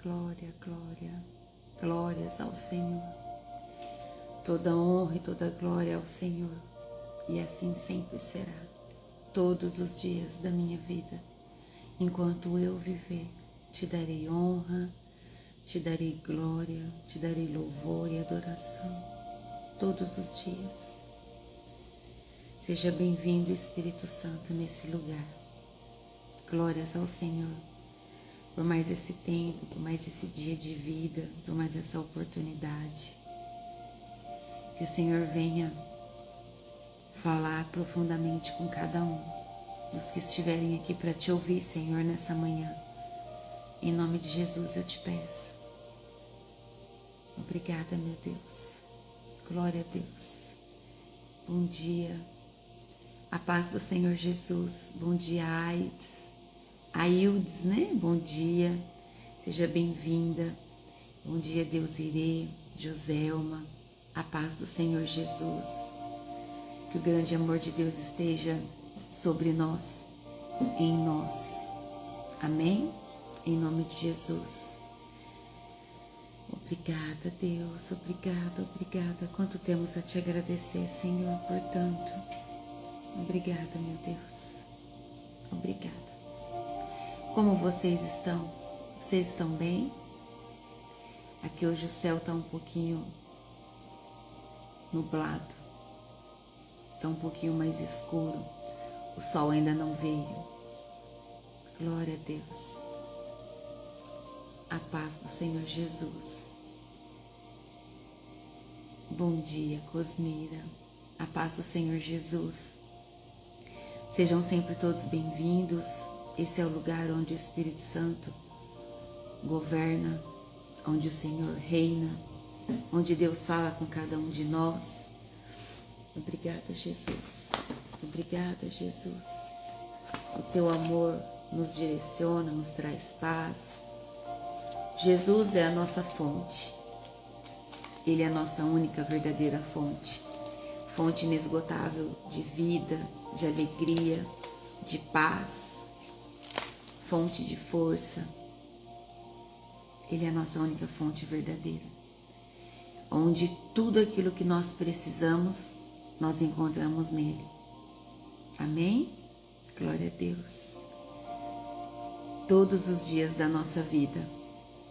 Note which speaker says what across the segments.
Speaker 1: glória, glória, glórias ao Senhor. Toda honra e toda glória ao Senhor, e assim sempre será, todos os dias da minha vida. Enquanto eu viver, te darei honra, te darei glória, te darei louvor e adoração, todos os dias. Seja bem-vindo, Espírito Santo, nesse lugar. Glórias ao Senhor, por mais esse tempo, por mais esse dia de vida, por mais essa oportunidade. Que o Senhor venha falar profundamente com cada um dos que estiverem aqui para te ouvir, Senhor, nessa manhã. Em nome de Jesus eu te peço. Obrigada, meu Deus. Glória a Deus. Bom dia. A paz do Senhor Jesus. Bom dia, Aildes, né? Bom dia. Seja bem-vinda. Bom dia, Deusirê, Joselma. A paz do Senhor Jesus. Que o grande amor de Deus esteja sobre nós, em nós. Amém? Em nome de Jesus. Obrigada, Deus. Obrigada, obrigada. Quanto temos a te agradecer, Senhor, por tanto. Obrigada, meu Deus. Obrigada. Como vocês estão? Vocês estão bem? Aqui hoje o céu está um pouquinho nublado. Está um pouquinho mais escuro. O sol ainda não veio. Glória a Deus. A paz do Senhor Jesus. Bom dia, Cosmira. A paz do Senhor Jesus. Sejam sempre todos bem-vindos. Esse é o lugar onde o Espírito Santo governa, onde o Senhor reina, onde Deus fala com cada um de nós. Obrigada, Jesus. Obrigada, Jesus. O teu amor nos direciona, nos traz paz. Jesus é a nossa fonte. Ele é a nossa única verdadeira fonte. Fonte inesgotável de vida, de alegria, de paz. Fonte de força. Ele é a nossa única fonte verdadeira. Onde tudo aquilo que nós precisamos, nós encontramos nele. Amém? Glória a Deus. Todos os dias da nossa vida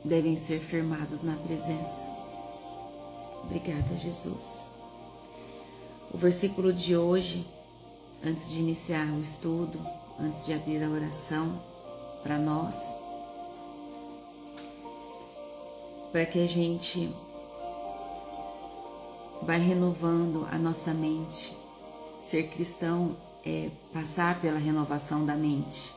Speaker 1: devem ser firmados na presença. Obrigada, Jesus. O versículo de hoje, antes de iniciar o estudo, antes de abrir a oração para nós, para que a gente vai renovando a nossa mente. Ser cristão é passar pela renovação da mente,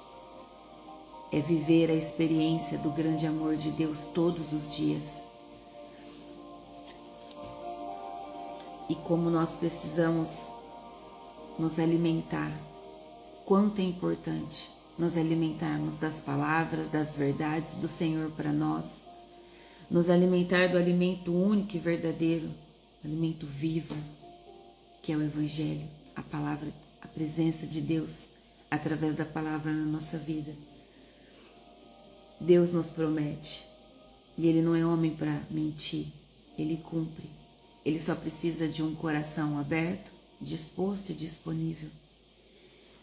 Speaker 1: é viver a experiência do grande amor de Deus todos os dias. E como nós precisamos nos alimentar, quanto é importante nos alimentarmos das palavras, das verdades do Senhor para nós, nos alimentar do alimento único e verdadeiro, alimento vivo, que é o Evangelho, a palavra, a presença de Deus através da palavra na nossa vida. Deus nos promete, e Ele não é homem para mentir, Ele cumpre. Ele só precisa de um coração aberto, disposto e disponível.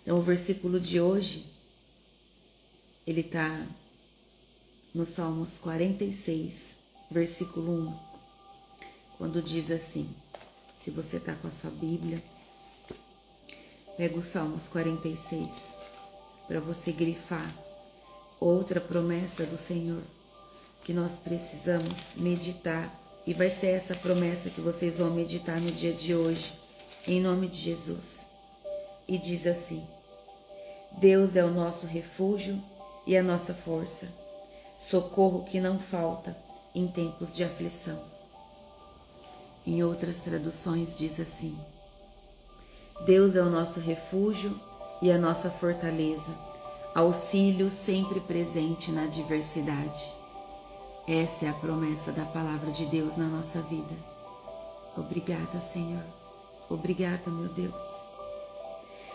Speaker 1: Então o versículo de hoje, ele está no Salmos 46, versículo 1, quando diz assim, se você está com a sua Bíblia, pega o Salmos 46 para você grifar outra promessa do Senhor que nós precisamos meditar, e vai ser essa promessa que vocês vão meditar no dia de hoje, em nome de Jesus. E diz assim: Deus é o nosso refúgio e a nossa força, socorro que não falta em tempos de aflição. Em outras traduções diz assim: Deus é o nosso refúgio e a nossa fortaleza, auxílio sempre presente na adversidade. Essa é a promessa da palavra de Deus na nossa vida. Obrigada, Senhor. Obrigada, meu Deus.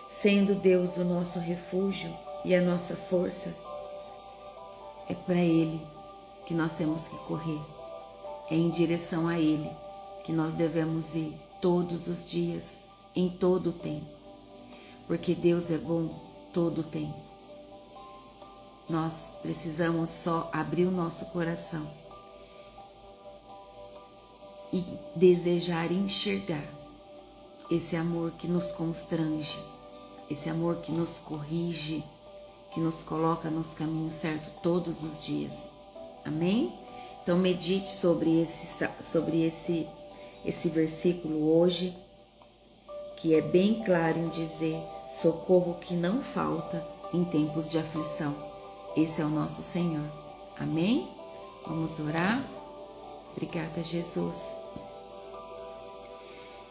Speaker 1: Sendo Deus o nosso refúgio e a nossa força, é para Ele que nós temos que correr. É em direção a Ele que nós devemos ir todos os dias, em todo o tempo. Porque Deus é bom todo o tempo. Nós precisamos só abrir o nosso coração e desejar enxergar esse amor que nos constrange, esse amor que nos corrige, que nos coloca nos caminhos certos todos os dias. Amém? Então medite sobre esse versículo hoje, que é bem claro em dizer: socorro que não falta em tempos de aflição. Esse é o nosso Senhor. Amém? Vamos orar? Obrigada, Jesus.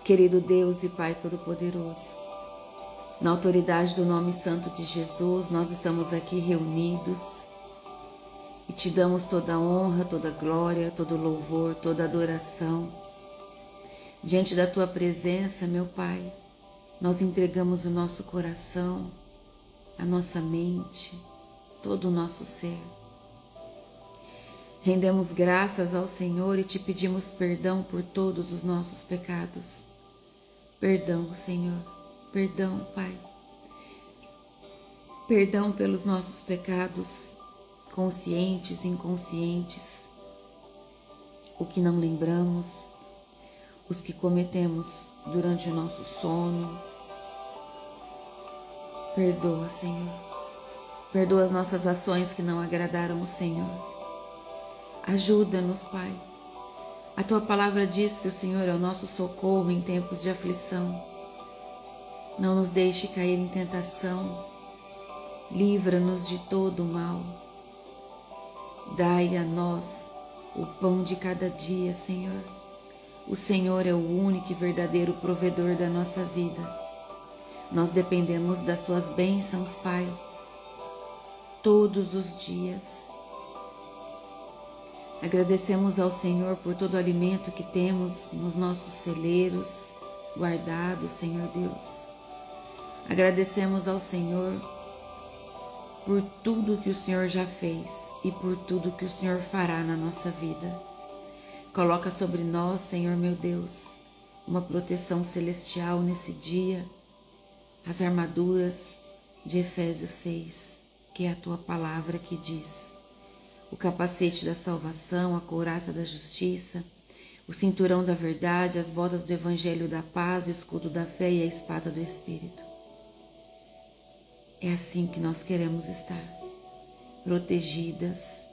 Speaker 1: Querido Deus e Pai Todo-Poderoso, na autoridade do nome santo de Jesus, nós estamos aqui reunidos e te damos toda a honra, toda a glória, todo o louvor, toda a adoração. Diante da Tua presença, meu Pai, nós entregamos o nosso coração, a nossa mente, todo o nosso ser. Rendemos graças ao Senhor e te pedimos perdão por todos os nossos pecados. Perdão, Senhor, perdão, Pai. Perdão pelos nossos pecados, conscientes e inconscientes, o que não lembramos, os que cometemos durante o nosso sono. Perdoa, Senhor. Perdoa as nossas ações que não agradaram o Senhor. Ajuda-nos, Pai. A Tua palavra diz que o Senhor é o nosso socorro em tempos de aflição. Não nos deixe cair em tentação. Livra-nos de todo o mal. Dai a nós o pão de cada dia, Senhor. O Senhor é o único e verdadeiro provedor da nossa vida. Nós dependemos das Suas bênçãos, Pai, todos os dias. Agradecemos ao Senhor por todo o alimento que temos nos nossos celeiros guardados, Senhor Deus. Agradecemos ao Senhor por tudo que o Senhor já fez e por tudo que o Senhor fará na nossa vida. Coloca sobre nós, Senhor meu Deus, uma proteção celestial nesse dia, as armaduras de Efésios 6, que é a Tua palavra que diz: o capacete da salvação, a couraça da justiça, o cinturão da verdade, as botas do evangelho da paz, o escudo da fé e a espada do Espírito. É assim que nós queremos estar, protegidos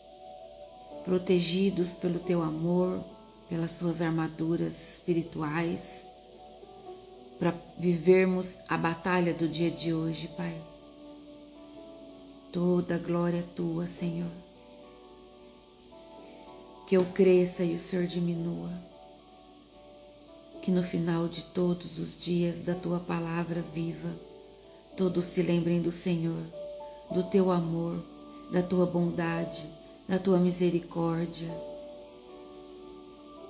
Speaker 1: pelo Teu amor, pelas Suas armaduras espirituais, para vivermos a batalha do dia de hoje, Pai. Toda a glória é Tua, Senhor. Que eu cresça e o Senhor diminua. Que no final de todos os dias da Tua palavra viva, todos se lembrem do Senhor, do Teu amor, da Tua bondade, da Tua misericórdia,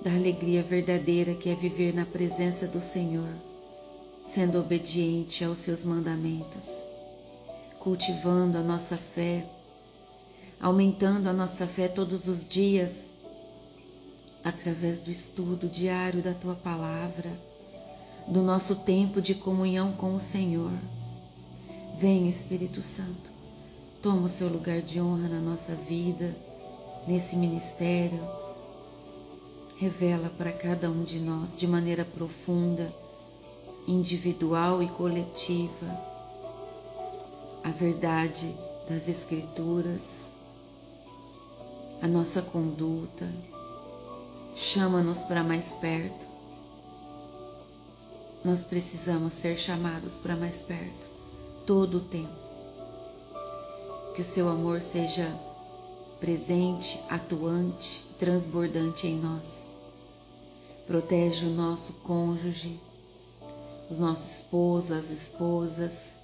Speaker 1: da alegria verdadeira que é viver na presença do Senhor, sendo obediente aos Seus mandamentos, cultivando a nossa fé, aumentando a nossa fé todos os dias, através do estudo diário da Tua palavra, do nosso tempo de comunhão com o Senhor. Vem, Espírito Santo, toma o seu lugar de honra na nossa vida, nesse ministério. Revela para cada um de nós, de maneira profunda, individual e coletiva, a verdade das Escrituras, a nossa conduta. Chama-nos para mais perto. Nós precisamos ser chamados para mais perto todo o tempo. Que o Seu amor seja presente, atuante, transbordante em nós. Protege o nosso cônjuge, os nossos esposos, as esposas.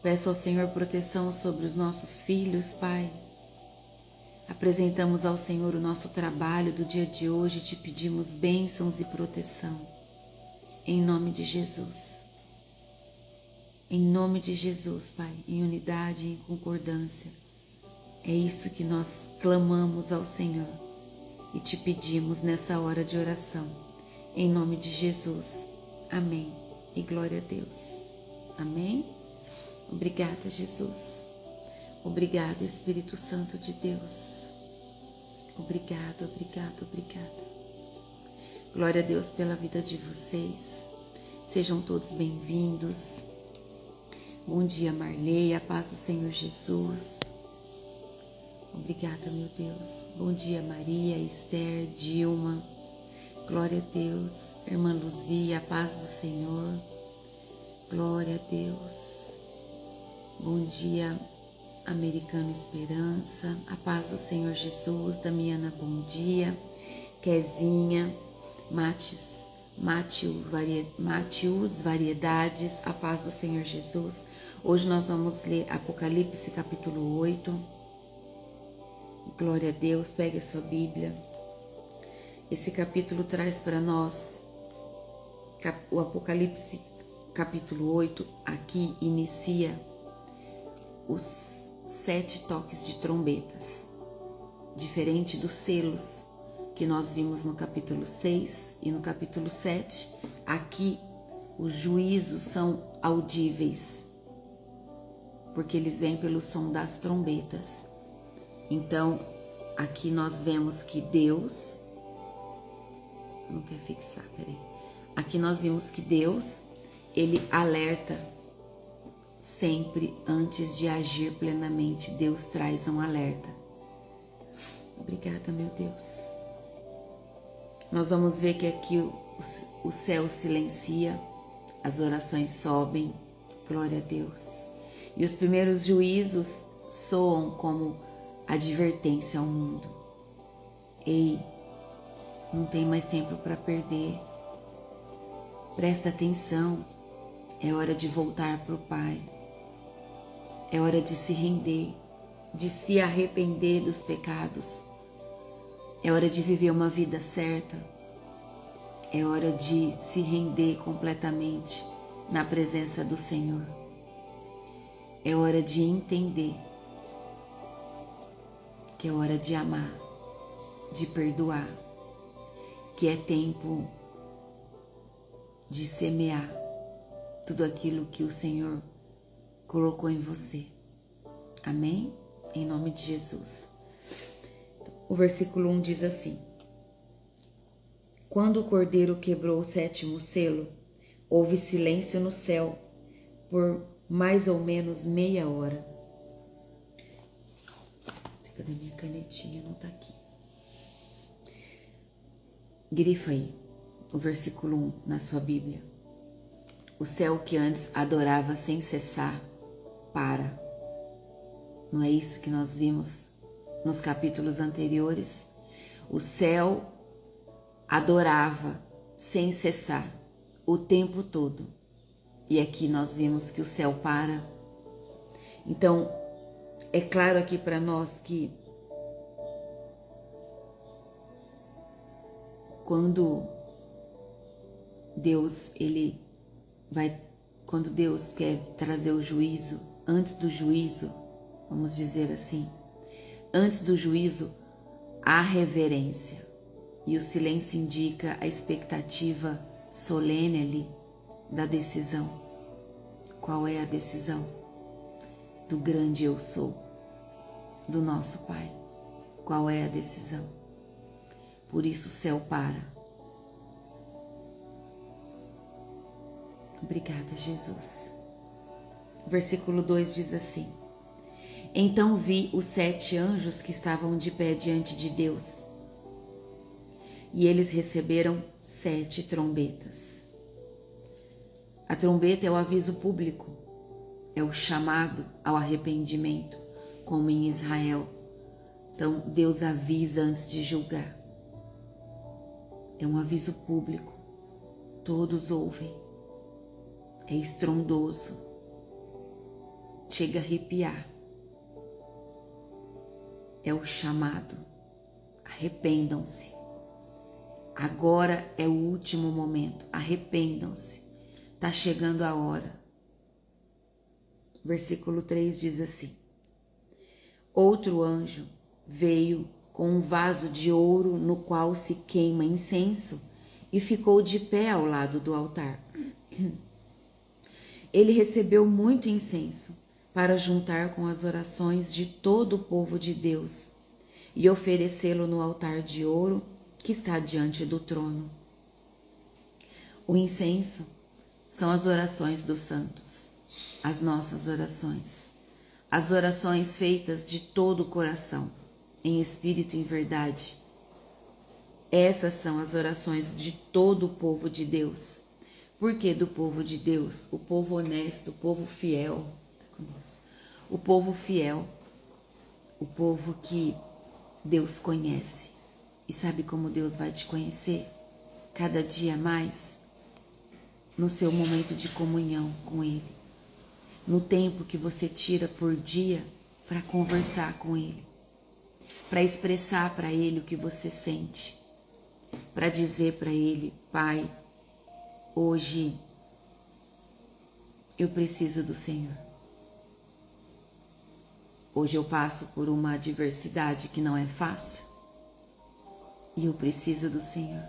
Speaker 1: Peço ao Senhor proteção sobre os nossos filhos, Pai. Apresentamos ao Senhor o nosso trabalho do dia de hoje e te pedimos bênçãos e proteção. Em nome de Jesus. Em nome de Jesus, Pai, em unidade e em concordância. É isso que nós clamamos ao Senhor e te pedimos nessa hora de oração. Em nome de Jesus. Amém. E glória a Deus. Amém. Obrigada, Jesus. Obrigada, Espírito Santo de Deus. Obrigada, obrigada, obrigada. Glória a Deus pela vida de vocês. Sejam todos bem-vindos. Bom dia, Marley. A paz do Senhor Jesus. Obrigada, meu Deus. Bom dia, Maria, Esther, Dilma. Glória a Deus. Irmã Luzia, a paz do Senhor. Glória a Deus. Bom dia, Americano Esperança. A paz do Senhor Jesus. Damiana, bom dia. Quezinha, Matius Variedades. A paz do Senhor Jesus. Hoje nós vamos ler Apocalipse capítulo 8. Glória a Deus, pegue a sua Bíblia. Esse capítulo traz para nós, o Apocalipse capítulo 8, aqui inicia os 7 toques de trombetas. Diferente dos selos que nós vimos no capítulo 6 e no capítulo 7, aqui os juízos são audíveis, porque eles vêm pelo som das trombetas. Então, aqui nós vemos que Deus, não quer fixar, peraí. Aqui nós vimos que Deus, ele alerta sempre antes de agir plenamente. Deus traz um alerta. Obrigada, meu Deus. Nós vamos ver que aqui o céu silencia, as orações sobem, glória a Deus. E os primeiros juízos soam como advertência ao mundo. Ei, não tem mais tempo para perder. Presta atenção. É hora de voltar para o Pai. É hora de se render, de se arrepender dos pecados. É hora de viver uma vida certa. É hora de se render completamente na presença do Senhor. É hora de entender que é hora de amar, de perdoar, que é tempo de semear tudo aquilo que o Senhor colocou em você. Amém? Em nome de Jesus. O versículo 1 diz assim: Quando o Cordeiro quebrou o 7º selo, houve silêncio no céu por mais ou menos meia hora. Cadê minha canetinha? Não tá aqui. Grifa aí o versículo 1 na sua Bíblia. O céu que antes adorava sem cessar, para. Não é isso que nós vimos nos capítulos anteriores? O céu adorava sem cessar, o tempo todo. E aqui nós vimos que o céu para. Então, é claro aqui para nós que quando Deus quando Deus quer trazer o juízo, antes do juízo, vamos dizer assim, antes do juízo, há reverência. E o silêncio indica a expectativa solene ali da decisão. Qual é a decisão? Do grande eu sou, do nosso Pai. Qual é a decisão? Por isso o céu para. Obrigada, Jesus. Versículo 2 diz assim: Então vi os 7 anjos que estavam de pé diante de Deus, e eles receberam 7 trombetas. A trombeta é o aviso público, é o chamado ao arrependimento, como em Israel. Então Deus avisa antes de julgar. É um aviso público, todos ouvem, é estrondoso, chega a arrepiar. É o chamado, arrependam-se. Agora é o último momento, arrependam-se, está chegando a hora. Versículo 3 diz assim: Outro anjo veio com um vaso de ouro no qual se queima incenso e ficou de pé ao lado do altar. Ele recebeu muito incenso para juntar com as orações de todo o povo de Deus e oferecê-lo no altar de ouro que está diante do trono. O incenso são as orações dos santos, as nossas orações, as orações feitas de todo o coração, em espírito e em verdade. Essas são as orações de todo o povo de Deus. Por que do povo de Deus? O povo honesto, o povo fiel, o povo fiel, o povo que Deus conhece. E sabe como Deus vai te conhecer? Cada dia mais, no seu momento de comunhão com Ele. No tempo que você tira por dia para conversar com Ele. Para expressar para Ele o que você sente. Para dizer para Ele: Pai, hoje eu preciso do Senhor. Hoje eu passo por uma adversidade que não é fácil e eu preciso do Senhor.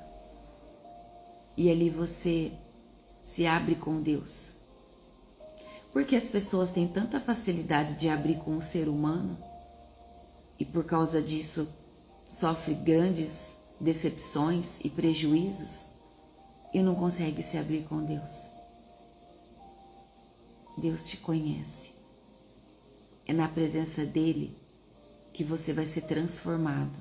Speaker 1: E ali você se abre com Deus. Porque as pessoas têm tanta facilidade de abrir com o ser humano e por causa disso sofre grandes decepções e prejuízos e não consegue se abrir com Deus. Deus te conhece. É na presença dele que você vai ser transformado.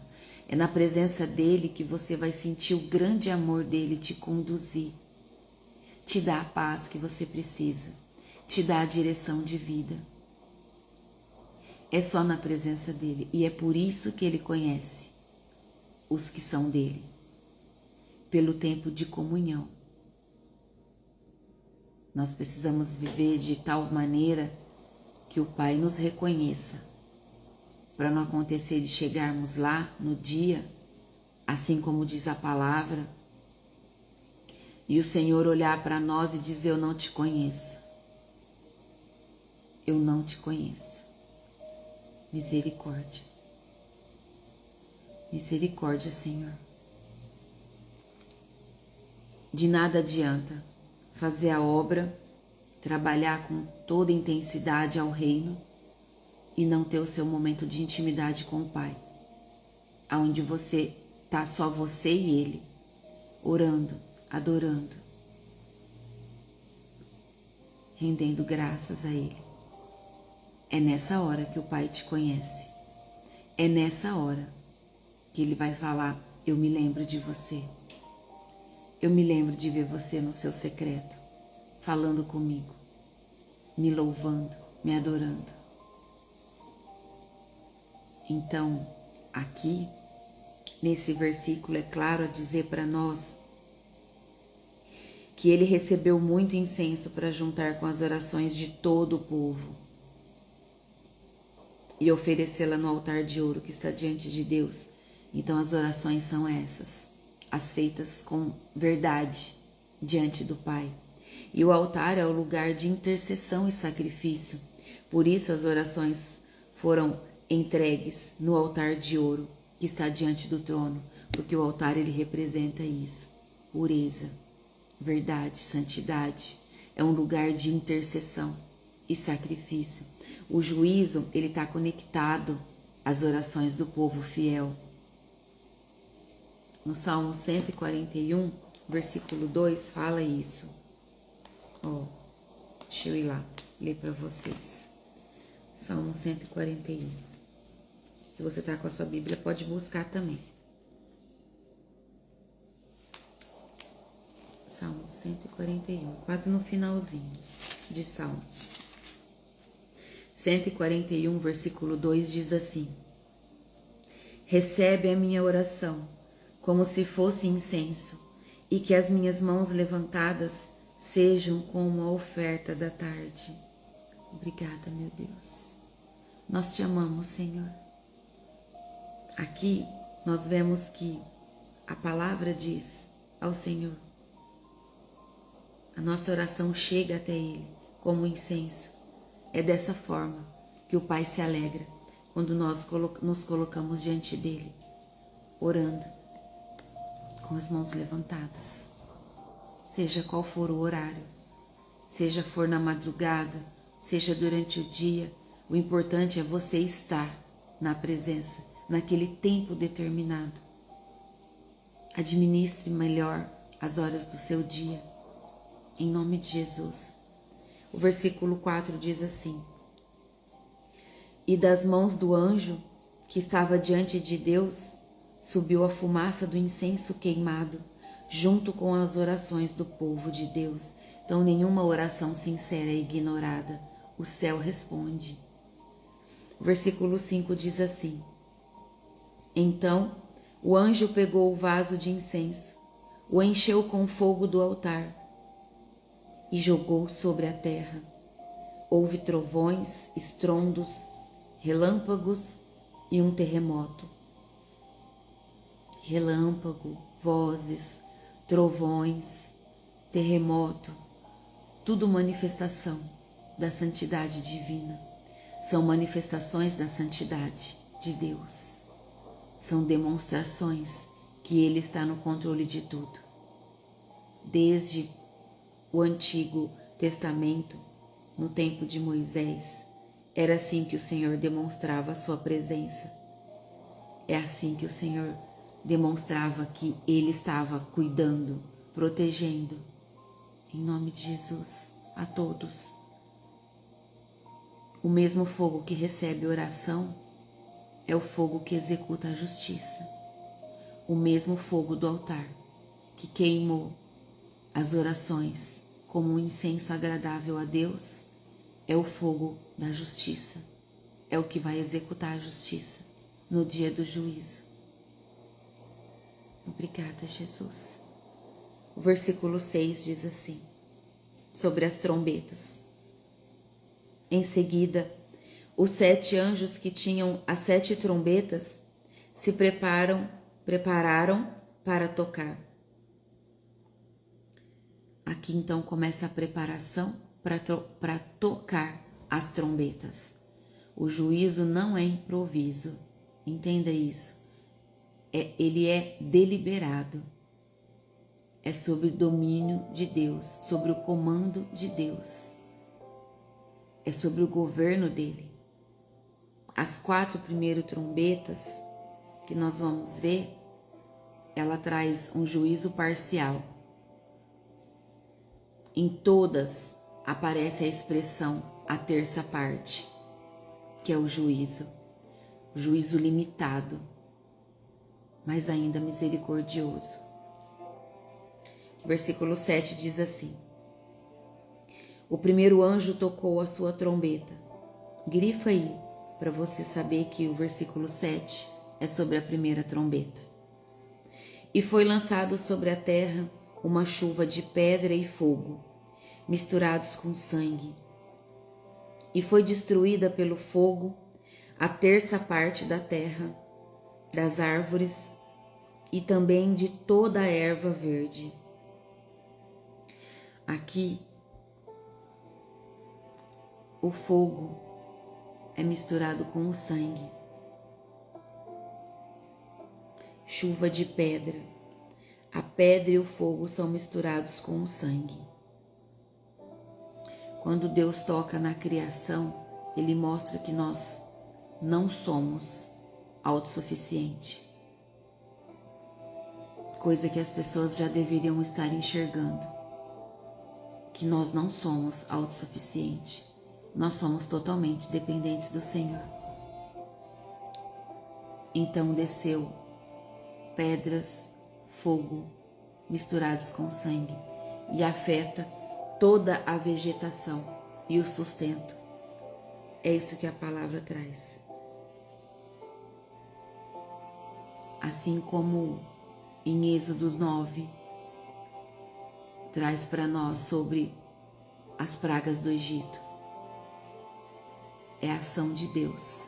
Speaker 1: É na presença dele que você vai sentir o grande amor dele te conduzir. Te dá a paz que você precisa. Te dá a direção de vida. É só na presença dele. E é por isso que ele conhece os que são dele. Pelo tempo de comunhão. Nós precisamos viver de tal maneira que o Pai nos reconheça, para não acontecer de chegarmos lá no dia, assim como diz a palavra, e o Senhor olhar para nós e dizer: eu não te conheço. Eu não te conheço. Misericórdia. Misericórdia, Senhor. De nada adianta fazer a obra, trabalhar com toda intensidade ao reino e não ter o seu momento de intimidade com o Pai, aonde você tá só você e Ele, orando, adorando, rendendo graças a Ele. É nessa hora que o Pai te conhece. É nessa hora que Ele vai falar: eu me lembro de você. Eu me lembro de ver você no seu secreto, falando comigo, me louvando, me adorando. Então, aqui, nesse versículo, é claro a dizer para nós que ele recebeu muito incenso para juntar com as orações de todo o povo e oferecê-la no altar de ouro que está diante de Deus. Então, as orações são essas, as feitas com verdade diante do Pai. E o altar é o lugar de intercessão e sacrifício. Por isso as orações foram entregues no altar de ouro que está diante do trono, porque o altar ele representa isso: pureza, verdade, santidade. É um lugar de intercessão e sacrifício. O juízo ele está conectado às orações do povo fiel. No Salmo 141, versículo 2, fala isso. Deixa eu ir lá, ler para vocês. Salmo 141. Se você está com a sua Bíblia, pode buscar também. Salmo 141, quase no finalzinho de Salmos. 141, versículo 2 diz assim: recebe a minha oração como se fosse incenso, e que as minhas mãos levantadas sejam como a oferta da tarde. Obrigada, meu Deus. Nós te amamos, Senhor. Aqui nós vemos que a palavra diz ao Senhor: a nossa oração chega até Ele como incenso. É dessa forma que o Pai se alegra, quando nós nos colocamos diante dele, orando, com as mãos levantadas, seja qual for o horário, seja for na madrugada, seja durante o dia, o importante é você estar na presença, naquele tempo determinado. Administre melhor as horas do seu dia, em nome de Jesus. O versículo 4 diz assim: E das mãos do anjo que estava diante de Deus, subiu a fumaça do incenso queimado, junto com as orações do povo de Deus. Então, nenhuma oração sincera é ignorada. O céu responde. O versículo 5 diz assim: Então o anjo pegou o vaso de incenso, o encheu com fogo do altar e jogou sobre a terra. Houve trovões, estrondos, relâmpagos e um terremoto. Relâmpago, vozes, trovões, terremoto, tudo manifestação da santidade divina. São manifestações da santidade de Deus. São demonstrações que Ele está no controle de tudo. Desde o Antigo Testamento, no tempo de Moisés, era assim que o Senhor demonstrava a sua presença. É assim que o Senhor demonstrava que Ele estava cuidando, protegendo. Em nome de Jesus, a todos. O mesmo fogo que recebe oração é o fogo que executa a justiça. O mesmo fogo do altar que queimou as orações como um incenso agradável a Deus é o fogo da justiça. É o que vai executar a justiça no dia do juízo. Obrigada, Jesus. O versículo 6 diz assim, sobre as trombetas. Em seguida, os 7 anjos que tinham as 7 trombetas se prepararam para tocar. Aqui então começa a preparação para tocar as trombetas. O juízo não é improviso, entenda isso. Ele é deliberado. É sob o domínio de Deus, sobre o comando de Deus. É sobre o governo dele. As 4 primeiras trombetas que nós vamos ver, ela traz um juízo parcial. Em todas aparece a expressão a terça parte, que é o juízo limitado, mas ainda misericordioso. Versículo 7 diz assim: O primeiro anjo tocou a sua trombeta. Grifa aí, para você saber que o versículo 7 é sobre a primeira trombeta. E foi lançado sobre a terra uma chuva de pedra e fogo, misturados com sangue. E foi destruída pelo fogo a terça parte da terra, das árvores e também de toda a erva verde. Aqui, o fogo é misturado com o sangue. Chuva de pedra. A pedra e o fogo são misturados com o sangue. Quando Deus toca na criação, Ele mostra que nós não somos autossuficientes. Coisa que as pessoas já deveriam estar enxergando. Que nós não somos autossuficientes. Nós somos totalmente dependentes do Senhor. Então desceu pedras, fogo, misturados com sangue, e afeta toda a vegetação e o sustento. É isso que a palavra traz. Assim como em Êxodo 9, traz para nós sobre as pragas do Egito. É a ação de Deus.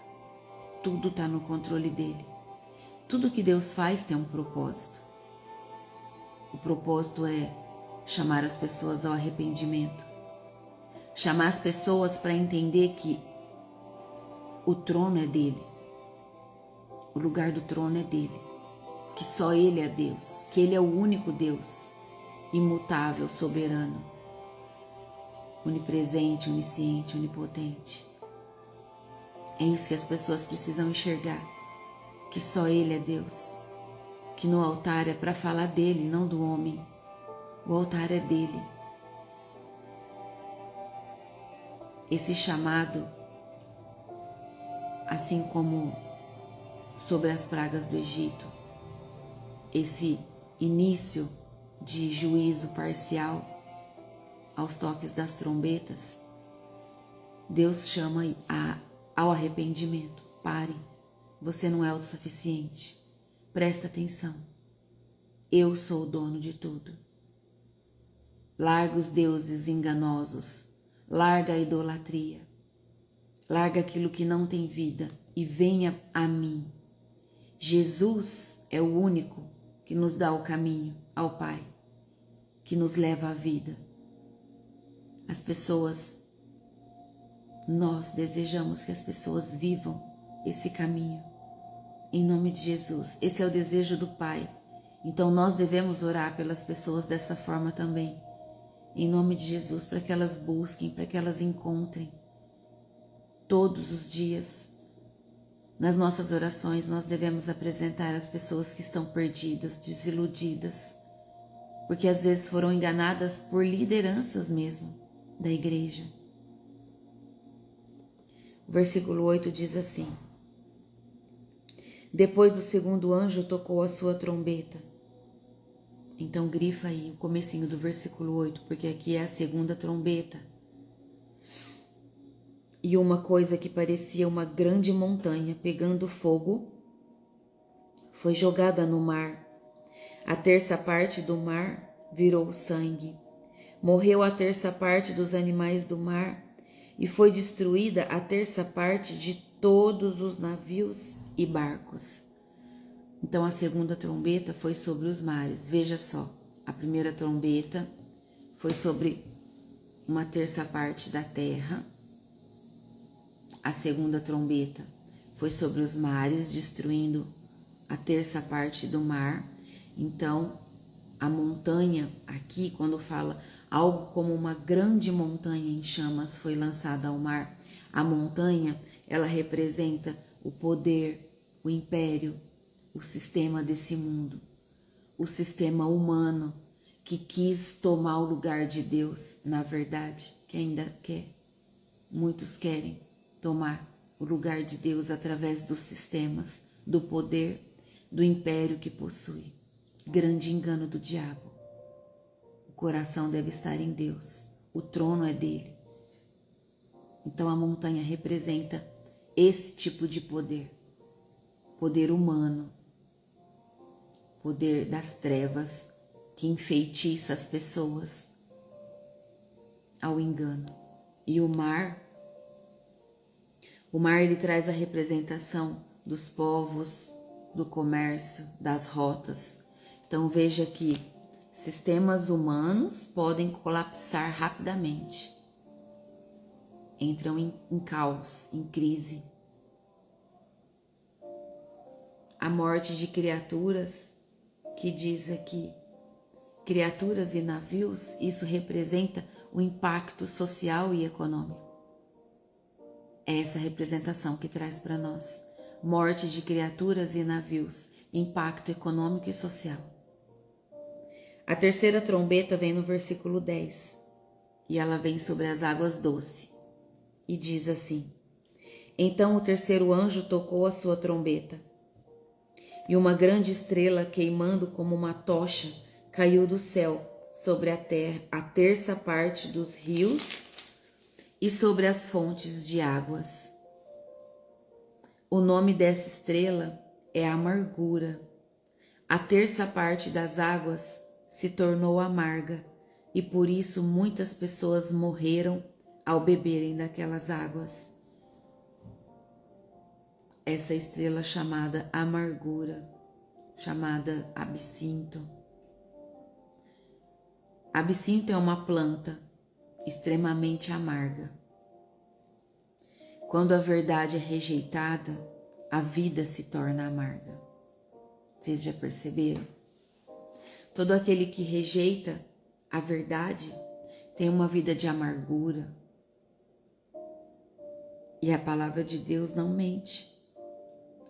Speaker 1: Tudo está no controle dele. Tudo que Deus faz tem um propósito. O propósito é chamar as pessoas ao arrependimento. Chamar as pessoas para entender que o trono é dele, o lugar do trono é dele, que só ele é Deus, que ele é o único Deus, imutável, soberano, onipresente, onisciente, onipotente. É isso que as pessoas precisam enxergar, que só ele é Deus, que no altar é para falar dele, não do homem. O altar é dele. Esse chamado, assim como sobre as pragas do Egito, esse início de juízo parcial aos toques das trombetas, Deus chama ao arrependimento. Pare, você não é autossuficiente. Presta atenção. Eu sou o dono de tudo. Larga os deuses enganosos, larga a idolatria, larga aquilo que não tem vida e venha a mim. Jesus é o único que nos dá o caminho ao Pai, que nos leva à vida. As pessoas, nós desejamos que as pessoas vivam esse caminho, em nome de Jesus. Esse é o desejo do Pai. Então nós devemos orar pelas pessoas dessa forma também, em nome de Jesus, para que elas busquem, para que elas encontrem. Todos os dias, nas nossas orações, nós devemos apresentar as pessoas que estão perdidas, desiludidas, porque às vezes foram enganadas por lideranças mesmo da igreja. O versículo 8 diz assim: depois o segundo anjo tocou a sua trombeta. Então grifa aí o comecinho do versículo 8, porque aqui é a segunda trombeta. E uma coisa que parecia uma grande montanha pegando fogo foi jogada no mar. A terça parte do mar virou sangue. Morreu a terça parte dos animais do mar e foi destruída a terça parte de todos os navios e barcos. Então a segunda trombeta foi sobre os mares. Veja só, a primeira trombeta foi sobre uma terça parte da terra. A segunda trombeta foi sobre os mares, destruindo a terça parte do mar. Então a montanha, aqui quando fala algo como uma grande montanha em chamas foi lançada ao mar, a montanha, ela representa o poder, o império, o sistema desse mundo, o sistema humano que quis tomar o lugar de Deus, na verdade, que ainda quer. Muitos querem tomar o lugar de Deus através dos sistemas, do poder, do império que possui. Grande engano do diabo. O coração deve estar em Deus, o trono é dele. Então a montanha representa esse tipo de poder, poder humano, poder das trevas que enfeitiça as pessoas ao engano. E o mar ele traz a representação dos povos, do comércio, das rotas. Então veja que sistemas humanos podem colapsar rapidamente, entram em caos, em crise. A morte de criaturas, que diz aqui, criaturas e navios, isso representa o impacto social e econômico. É essa representação que traz para nós. Morte de criaturas e navios, impacto econômico e social. A terceira trombeta vem no versículo 10, e ela vem sobre as águas doces, e diz assim: então o terceiro anjo tocou a sua trombeta, e uma grande estrela queimando como uma tocha caiu do céu sobre a terra, a terça parte dos rios e sobre as fontes de águas. O nome dessa estrela é amargura. A terça parte das águas se tornou amarga e por isso muitas pessoas morreram ao beberem daquelas águas. Essa estrela chamada amargura, chamada absinto. Absinto é uma planta extremamente amarga. Quando a verdade é rejeitada, a vida se torna amarga. Vocês já perceberam? Todo aquele que rejeita a verdade tem uma vida de amargura. E a palavra de Deus não mente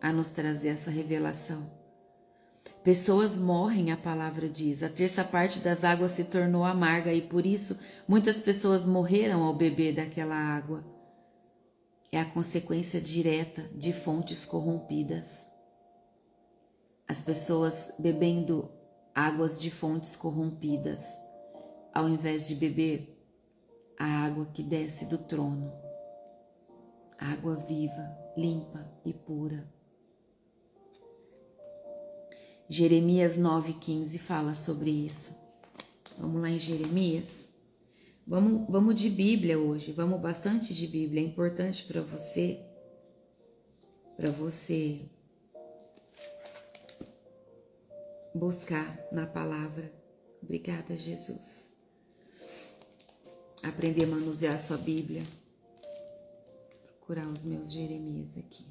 Speaker 1: a nos trazer essa revelação. Pessoas morrem, a palavra diz. A terça parte das águas se tornou amarga e por isso muitas pessoas morreram ao beber daquela água. É a consequência direta de fontes corrompidas. As pessoas bebendo águas de fontes corrompidas, ao invés de beber a água que desce do trono, água viva, limpa e pura. Jeremias 9,15 fala sobre isso. Vamos lá em Jeremias. Vamos de Bíblia hoje, vamos bastante de Bíblia. É importante para você buscar na palavra. Obrigada, Jesus. Aprender a manusear a sua Bíblia. Procurar os meus Jeremias aqui.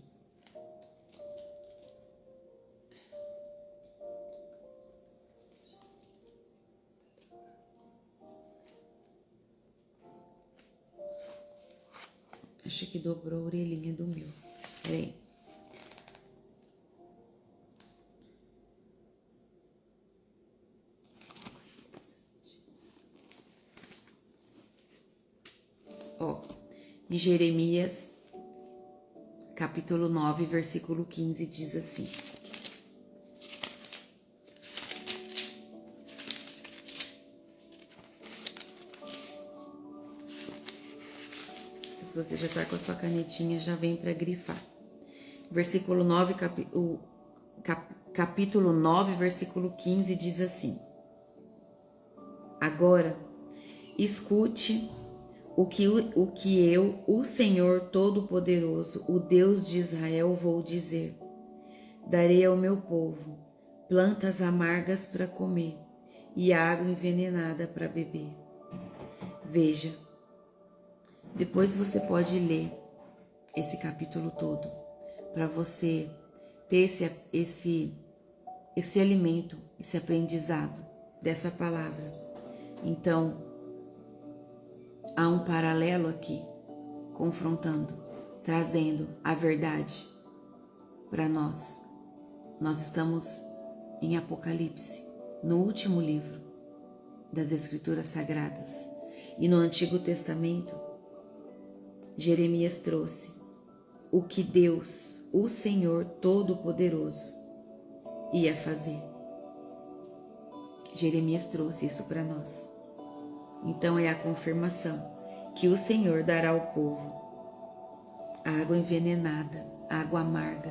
Speaker 1: Acho que dobrou a orelhinha do meu. Peraí. Ó, em Jeremias, capítulo 9, versículo 15, diz assim. Se você já está com a sua canetinha, já vem para grifar. Versículo 9, capítulo 9, versículo 15, diz assim. Agora, escute o que eu, o Senhor Todo-Poderoso, o Deus de Israel, vou dizer. Darei ao meu povo plantas amargas para comer e água envenenada para beber. Veja, depois você pode ler esse capítulo todo para você ter esse alimento, esse aprendizado dessa palavra. Então, há um paralelo aqui, confrontando, trazendo a verdade para nós. Nós estamos em Apocalipse, no último livro das Escrituras Sagradas. E no Antigo Testamento, Jeremias trouxe o que Deus, o Senhor Todo-Poderoso, ia fazer. Jeremias trouxe isso para nós. Então é a confirmação que o Senhor dará ao povo água envenenada, água amarga.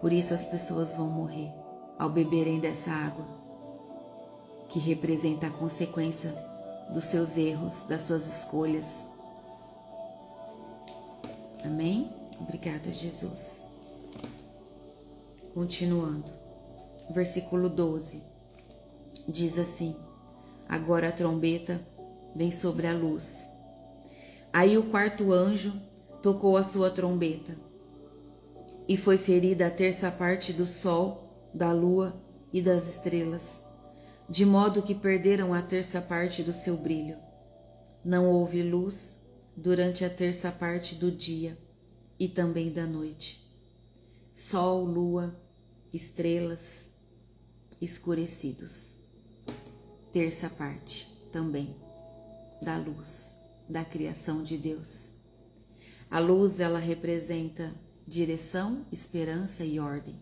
Speaker 1: Por isso as pessoas vão morrer ao beberem dessa água, que representa a consequência dos seus erros, das suas escolhas. Amém? Obrigada, Jesus. Continuando. Versículo 12. Diz assim: agora a trombeta vem sobre a luz. Aí o quarto anjo tocou a sua trombeta, e foi ferida a terça parte do sol, da lua e das estrelas, de modo que perderam a terça parte do seu brilho. Não houve luz durante a terça parte do dia e também da noite. Sol, lua, estrelas escurecidos. Terça parte também da luz, da criação de Deus. A luz, ela representa direção, esperança e ordem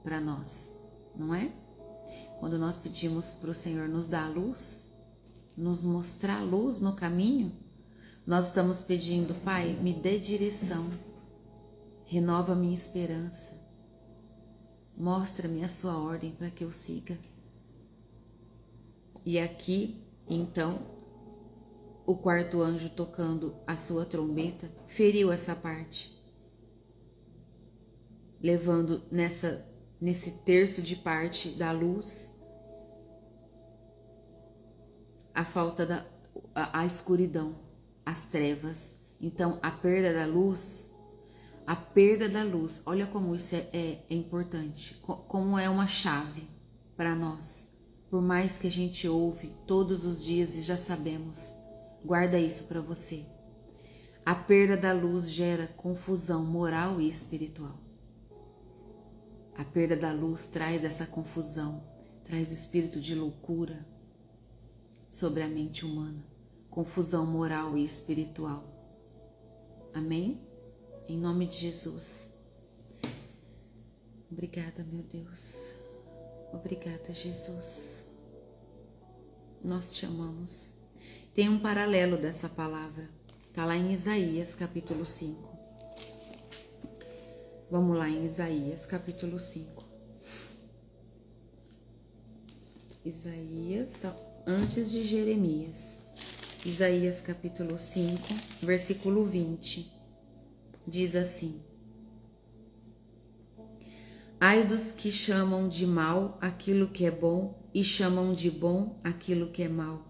Speaker 1: para nós, não é? Quando nós pedimos para o Senhor nos dar a luz, nos mostrar a luz no caminho, nós estamos pedindo: Pai, me dê direção, renova minha esperança, mostra-me a sua ordem para que eu siga. E aqui, então, o quarto anjo tocando a sua trombeta feriu essa parte, levando nesse terço de parte da luz a falta a escuridão, as trevas. Então, a perda da luz, A perda da luz, olha como isso é importante, como é uma chave para nós. Por mais que a gente ouve todos os dias e já sabemos, guarda isso para você. A perda da luz gera confusão moral e espiritual. A perda da luz traz essa confusão, traz o espírito de loucura sobre a mente humana, confusão moral e espiritual. Amém? Em nome de Jesus. Obrigada, meu Deus. Obrigada, Jesus. Nós te amamos. Tem um paralelo dessa palavra. Está lá em Isaías, capítulo 5. Vamos lá em Isaías, capítulo 5. Isaías, tá antes de Jeremias. Isaías, capítulo 5, versículo 20. Diz assim: ai dos que chamam de mal aquilo que é bom e chamam de bom aquilo que é mal,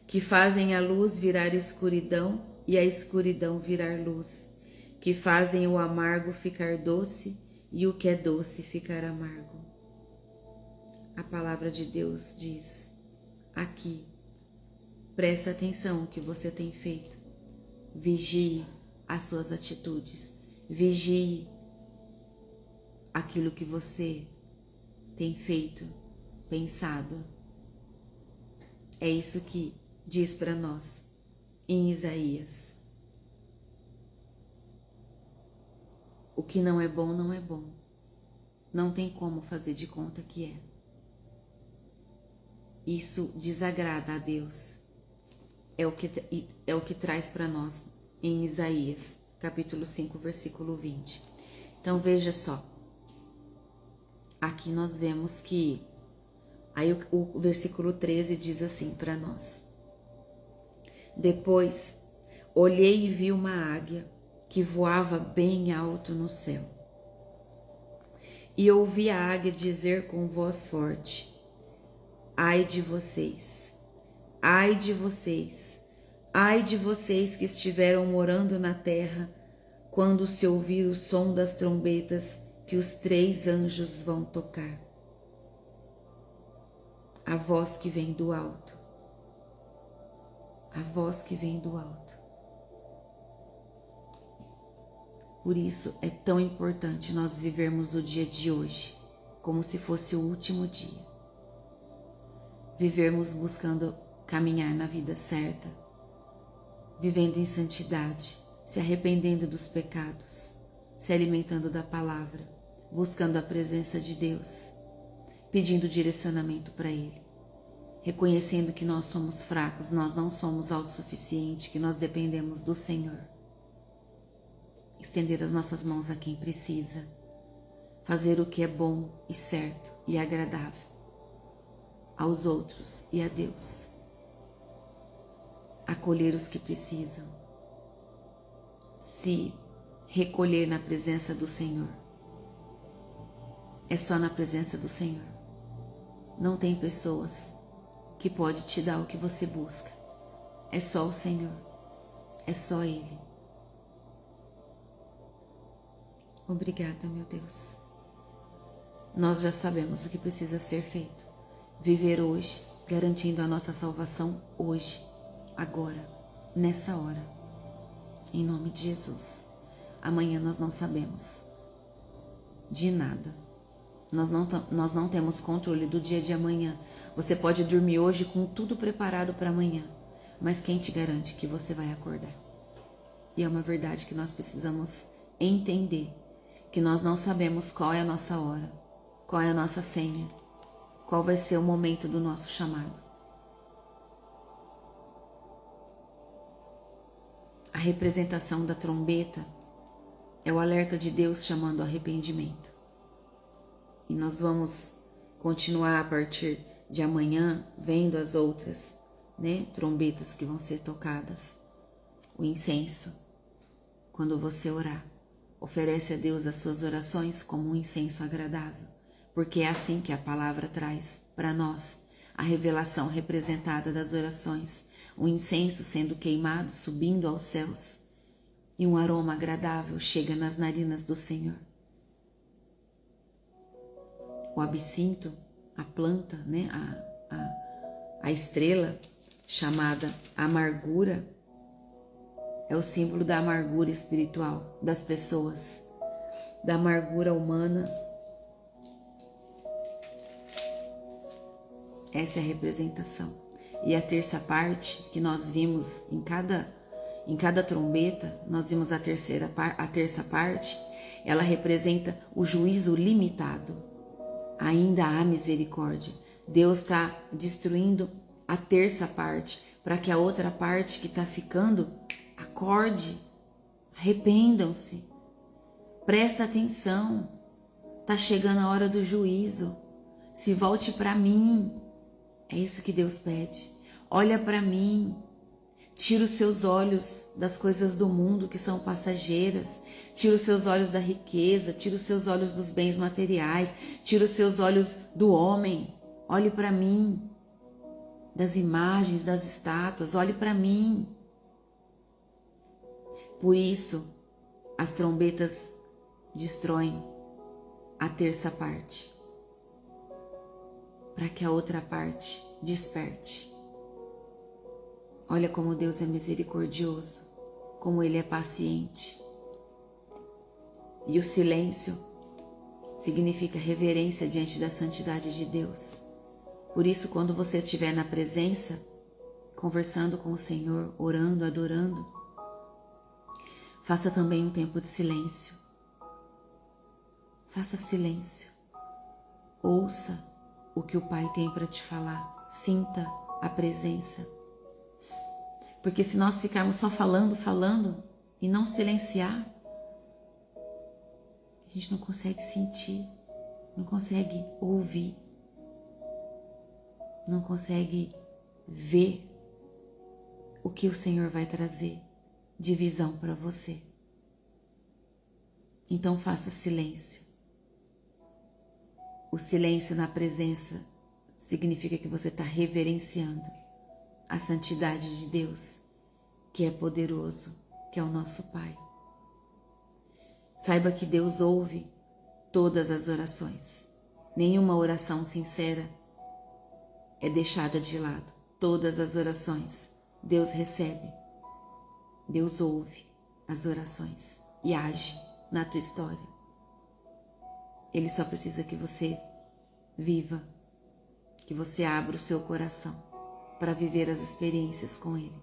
Speaker 1: que fazem a luz virar escuridão e a escuridão virar luz, que fazem o amargo ficar doce e o que é doce ficar amargo. A palavra de Deus diz aqui, presta atenção no que você tem feito, vigie as suas atitudes, vigie aquilo que você tem feito, pensado. É isso que diz para nós em Isaías. O que não é bom, não é bom. Não tem como fazer de conta que é. Isso desagrada a Deus. É o que traz para nós em Isaías, capítulo 5, versículo 20. Então veja só. Aqui nós vemos que aí o versículo 13 diz assim para nós: depois olhei e vi uma águia que voava bem alto no céu. E ouvi a águia dizer com voz forte: ai de vocês, ai de vocês, ai de vocês que estiveram morando na terra, quando se ouvir o som das trombetas que os 3 anjos vão tocar. A voz que vem do alto. A voz que vem do alto. Por isso é tão importante nós vivermos o dia de hoje como se fosse o último dia. Vivermos buscando caminhar na vida certa, vivendo em santidade, se arrependendo dos pecados, se alimentando da palavra, buscando a presença de Deus, pedindo direcionamento para Ele, reconhecendo que nós somos fracos, nós não somos autossuficientes, que nós dependemos do Senhor. Estender as nossas mãos a quem precisa, fazer o que é bom e certo e agradável aos outros e a Deus, acolher os que precisam, se recolher na presença do Senhor. É só na presença do Senhor. Não tem pessoas que pode te dar o que você busca. É só o Senhor. É só Ele. Obrigada, meu Deus. Nós já sabemos o que precisa ser feito. Viver hoje, garantindo a nossa salvação hoje, agora, nessa hora. Em nome de Jesus. Amanhã nós não sabemos de nada. Nós não temos controle do dia de amanhã. Você pode dormir hoje com tudo preparado para amanhã, mas quem te garante que você vai acordar? E é uma verdade que nós precisamos entender, que nós não sabemos qual é a nossa hora, qual é a nossa senha, qual vai ser o momento do nosso chamado. A representação da trombeta é o alerta de Deus chamando ao arrependimento. E nós vamos continuar a partir de amanhã vendo as outras, trombetas que vão ser tocadas. O incenso, quando você orar, oferece a Deus as suas orações como um incenso agradável, porque é assim que a palavra traz para nós a revelação representada das orações, o incenso sendo queimado, subindo aos céus e um aroma agradável chega nas narinas do Senhor. O absinto, a planta, né, a estrela chamada amargura, é o símbolo da amargura espiritual das pessoas, da amargura humana. Essa é a representação. E a terça parte que nós vimos em cada trombeta, nós vimos a terça parte, ela representa o juízo limitado. Ainda há misericórdia. Deus está destruindo a terça parte para que a outra parte que está ficando acorde, arrependam-se, presta atenção, está chegando a hora do juízo, se volte para mim. É isso que Deus pede. Olha para mim, tira os seus olhos das coisas do mundo que são passageiras, tira os seus olhos da riqueza, tira os seus olhos dos bens materiais, tira os seus olhos do homem. Olhe para mim, das imagens, das estátuas, olhe para mim. Por isso, as trombetas destroem a terça parte, para que a outra parte desperte. Olha como Deus é misericordioso, como Ele é paciente. E o silêncio significa reverência diante da santidade de Deus. Por isso, quando você estiver na presença, conversando com o Senhor, orando, adorando, faça também um tempo de silêncio. Faça silêncio. Ouça o que o Pai tem para te falar. Sinta a presença. Porque se nós ficarmos só falando e não silenciar, a gente não consegue sentir, não consegue ouvir, não consegue ver o que o Senhor vai trazer de visão para você. Então faça silêncio. O silêncio na presença significa que você está reverenciando a santidade de Deus, que é poderoso, que é o nosso Pai. Saiba que Deus ouve todas as orações. Nenhuma oração sincera é deixada de lado. Todas as orações Deus recebe. Deus ouve as orações e age na tua história. Ele só precisa que você viva, que você abra o seu coração para viver as experiências com Ele.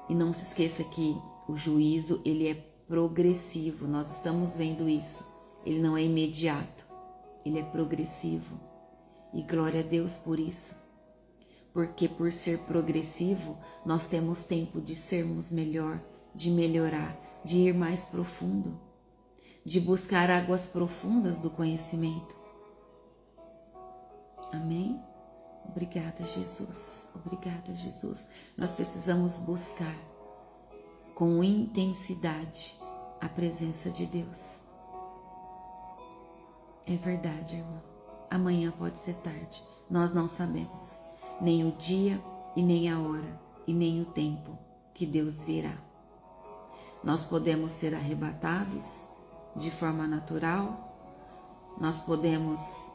Speaker 1: E não se esqueça que o juízo, ele é progressivo. Nós estamos vendo isso. Ele não é imediato. Ele é progressivo. E glória a Deus por isso. Porque por ser progressivo, nós temos tempo de sermos melhor, de melhorar, de ir mais profundo, de buscar águas profundas do conhecimento. Amém? Obrigada, Jesus. Obrigada, Jesus. Nós precisamos buscar com intensidade a presença de Deus. É verdade, irmão. Amanhã pode ser tarde. Nós não sabemos nem o dia e nem a hora e nem o tempo que Deus virá. Nós podemos ser arrebatados de forma natural. Nós podemos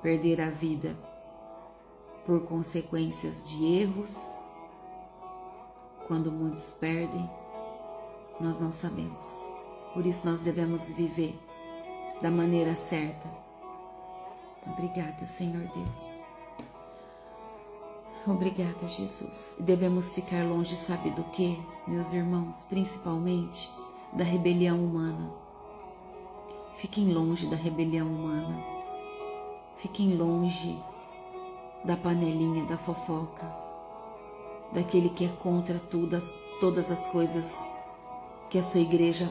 Speaker 1: perder a vida por consequências de erros. Quando muitos perdem, nós não sabemos. Por isso nós devemos viver da maneira certa. Obrigada, Senhor Deus. Obrigada, Jesus. E devemos ficar longe, sabe do que, meus irmãos? Principalmente da rebelião humana. Fiquem longe da rebelião humana. Fiquem longe da panelinha, da fofoca, daquele que é contra todas as coisas que a sua igreja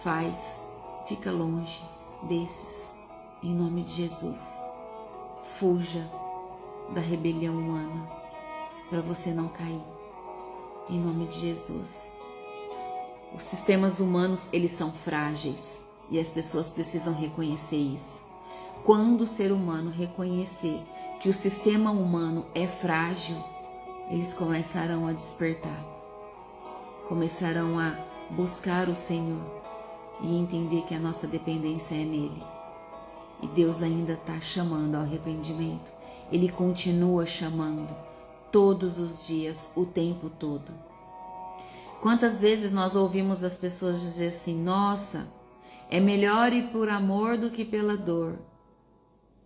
Speaker 1: faz. Fica longe desses, em nome de Jesus. Fuja da rebelião humana, para você não cair, em nome de Jesus. Os sistemas humanos, eles são frágeis, e as pessoas precisam reconhecer isso. Quando o ser humano reconhecer que o sistema humano é frágil, eles começarão a despertar. começarão a buscar o Senhor e entender que a nossa dependência é nele. E Deus ainda está chamando ao arrependimento. Ele continua chamando todos os dias, o tempo todo. Quantas vezes nós ouvimos as pessoas dizer assim: nossa, é melhor ir por amor do que pela dor.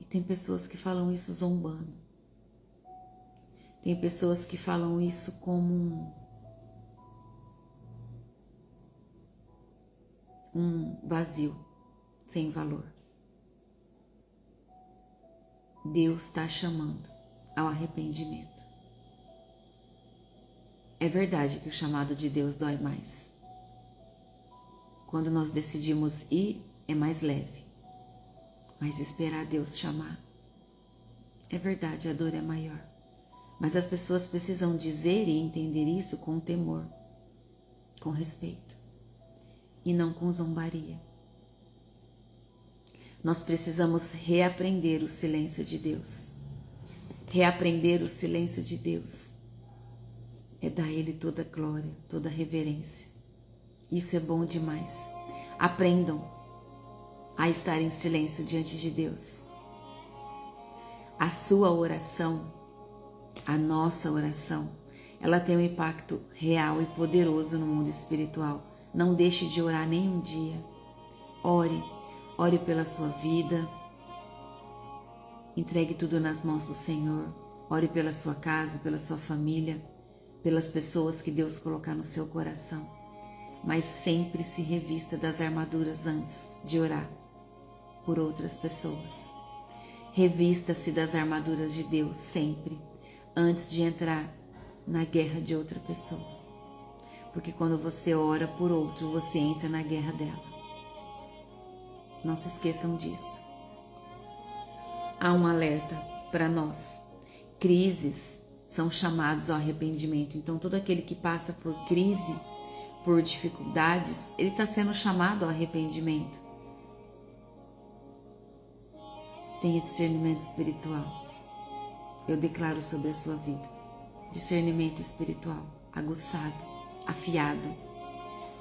Speaker 1: E tem pessoas que falam isso zombando. Tem pessoas que falam isso como um vazio, sem valor. Deus está chamando ao arrependimento. É verdade que o chamado de Deus dói mais. Quando nós decidimos ir, é mais leve. Mas esperar Deus chamar, é verdade, a dor é maior. Mas as pessoas precisam dizer e entender isso com temor, com respeito e não com zombaria. Nós precisamos reaprender o silêncio de Deus. Reaprender o silêncio de Deus é dar a Ele toda glória, toda reverência. Isso é bom demais. Aprendam a estar em silêncio diante de Deus. A sua oração, a nossa oração, ela tem um impacto real e poderoso no mundo espiritual. Não deixe de orar nem um dia. Ore pela sua vida. Entregue tudo nas mãos do Senhor. Ore pela sua casa, pela sua família, pelas pessoas que Deus colocar no seu coração. Mas sempre se revista das armaduras antes de orar por outras pessoas. Revista-se das armaduras de Deus sempre, antes de entrar na guerra de outra pessoa. Porque quando você ora por outro, você entra na guerra dela. Não se esqueçam disso. Há um alerta para nós. Crises são chamados ao arrependimento. Então, todo aquele que passa por crise, por dificuldades, ele está sendo chamado ao arrependimento. Tenha discernimento espiritual. Eu declaro sobre a sua vida. Discernimento espiritual, aguçado, afiado,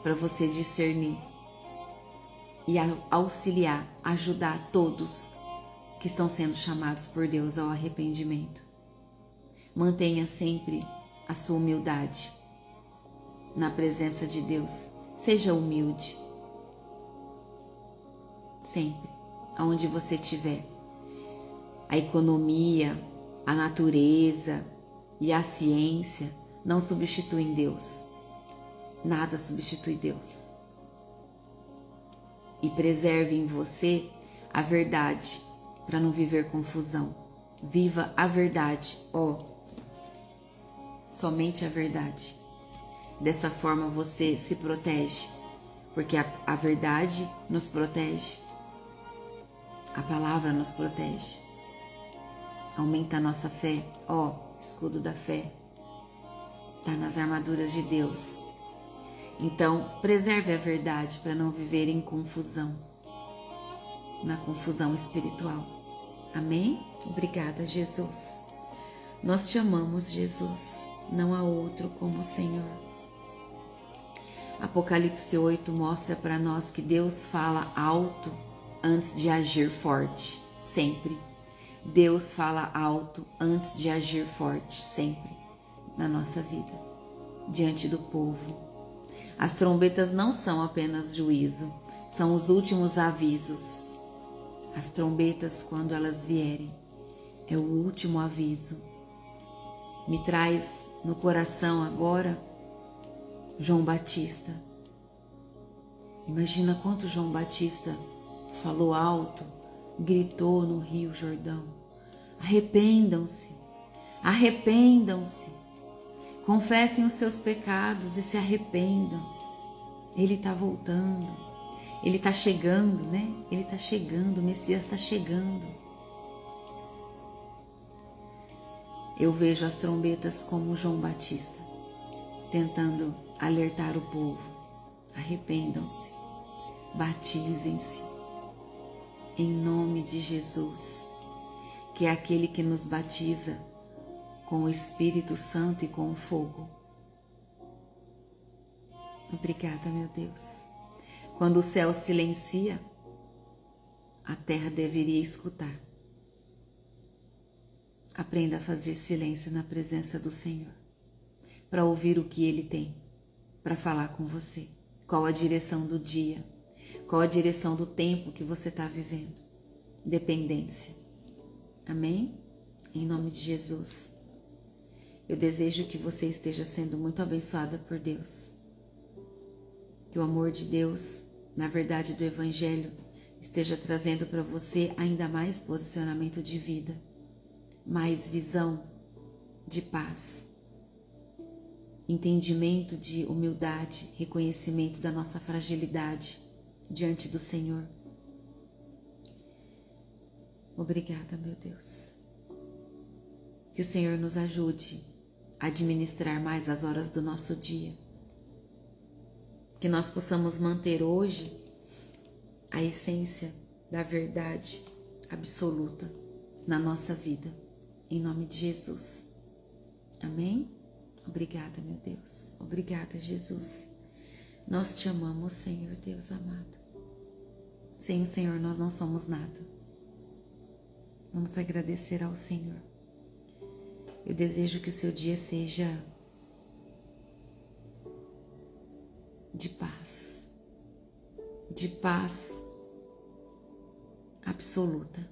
Speaker 1: para você discernir e auxiliar, ajudar todos que estão sendo chamados por Deus ao arrependimento. Mantenha sempre a sua humildade na presença de Deus. Seja humilde. Sempre, aonde você estiver. A economia, a natureza e a ciência não substituem Deus. Nada substitui Deus. E preserve em você a verdade, para não viver confusão. Viva a verdade, somente a verdade. Dessa forma você se protege, porque a verdade nos protege. A palavra nos protege. Aumenta a nossa fé, escudo da fé. Está nas armaduras de Deus. Então, preserve a verdade para não viver em confusão, na confusão espiritual. Amém? Obrigada, Jesus. Nós te amamos, Jesus. Não há outro como o Senhor. Apocalipse 8 mostra para nós que Deus fala alto antes de agir forte, sempre. Deus fala alto antes de agir forte, sempre, na nossa vida, diante do povo. As trombetas não são apenas juízo, são os últimos avisos. As trombetas, quando elas vierem, é o último aviso. Me traz no coração agora João Batista. Imagina quanto João Batista falou alto, gritou no Rio Jordão: arrependam-se, arrependam-se, confessem os seus pecados e se arrependam. Ele está voltando, ele está chegando, né? Ele está chegando, o Messias está chegando. Eu vejo as trombetas como João Batista, tentando alertar o povo: arrependam-se, batizem-se, em nome de Jesus, que é aquele que nos batiza com o Espírito Santo e com o fogo. Obrigada, meu Deus. Quando o céu silencia, a terra deveria escutar. Aprenda a fazer silêncio na presença do Senhor, para ouvir o que Ele tem para falar com você. Qual a direção do dia, qual a direção do tempo que você está vivendo. Dependência. Amém? Em nome de Jesus. Eu desejo que você esteja sendo muito abençoada por Deus. Que o amor de Deus, na verdade do Evangelho, esteja trazendo para você ainda mais posicionamento de vida, mais visão de paz, entendimento de humildade, reconhecimento da nossa fragilidade diante do Senhor. Obrigada, meu Deus. Que o Senhor nos ajude a administrar mais as horas do nosso dia. Que nós possamos manter hoje a essência da verdade absoluta na nossa vida. Em nome de Jesus. Amém? Obrigada, meu Deus. Obrigada, Jesus. Nós te amamos, Senhor, Deus amado. Sem o Senhor nós não somos nada. Vamos agradecer ao Senhor. Eu desejo que o seu dia seja de paz absoluta.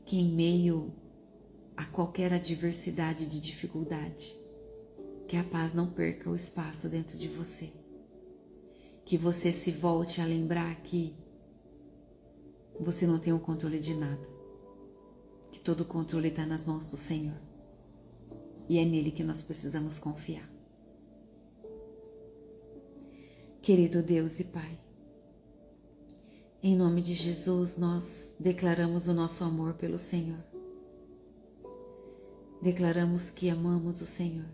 Speaker 1: Que em meio a qualquer adversidade de dificuldade, que a paz não perca o espaço dentro de você. Que você se volte a lembrar que você não tem o controle de nada. Que todo o controle está nas mãos do Senhor. E é nele que nós precisamos confiar. Querido Deus e Pai, em nome de Jesus nós declaramos o nosso amor pelo Senhor. Declaramos que amamos o Senhor.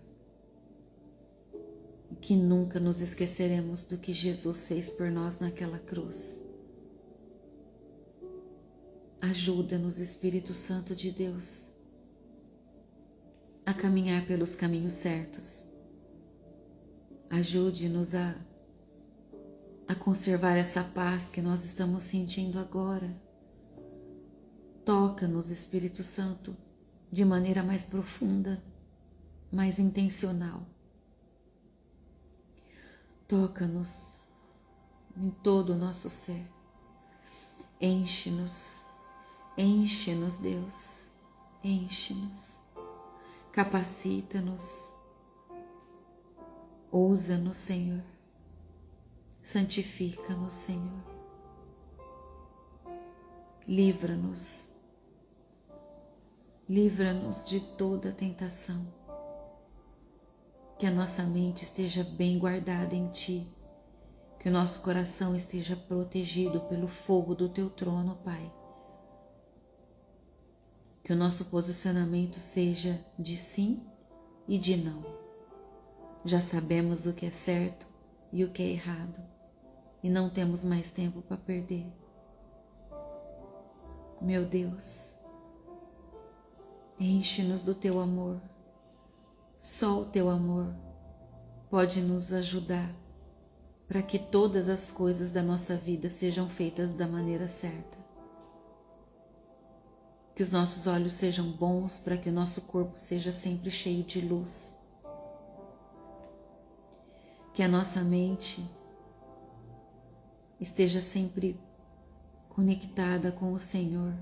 Speaker 1: E que nunca nos esqueceremos do que Jesus fez por nós naquela cruz. Ajuda-nos, Espírito Santo de Deus, a caminhar pelos caminhos certos. Ajude-nos a conservar essa paz que nós estamos sentindo agora. Toca-nos, Espírito Santo, de maneira mais profunda, mais intencional. Toca-nos em todo o nosso ser. Enche-nos, Deus, enche-nos. Capacita-nos, ousa-nos, Senhor, santifica-nos, Senhor, livra-nos de toda tentação, que a nossa mente esteja bem guardada em Ti, que o nosso coração esteja protegido pelo fogo do Teu trono, Pai. Que o nosso posicionamento seja de sim e de não. Já sabemos o que é certo e o que é errado, e não temos mais tempo para perder. Meu Deus, enche-nos do Teu amor. Só o Teu amor pode nos ajudar para que todas as coisas da nossa vida sejam feitas da maneira certa. Que os nossos olhos sejam bons para que o nosso corpo seja sempre cheio de luz. Que a nossa mente esteja sempre conectada com o Senhor.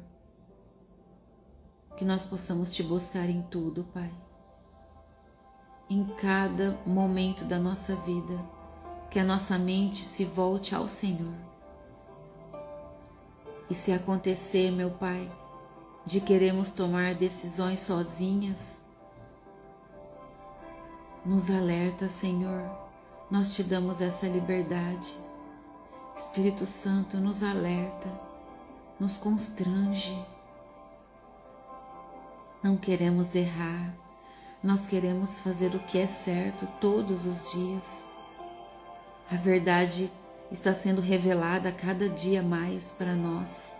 Speaker 1: Que nós possamos Te buscar em tudo, Pai. Em cada momento da nossa vida, que a nossa mente se volte ao Senhor. E se acontecer, meu Pai, de queremos tomar decisões sozinhas, nos alerta, Senhor, nós Te damos essa liberdade. Espírito Santo, nos alerta, nos constrange. Não queremos errar, nós queremos fazer o que é certo todos os dias. A verdade está sendo revelada a cada dia mais para nós.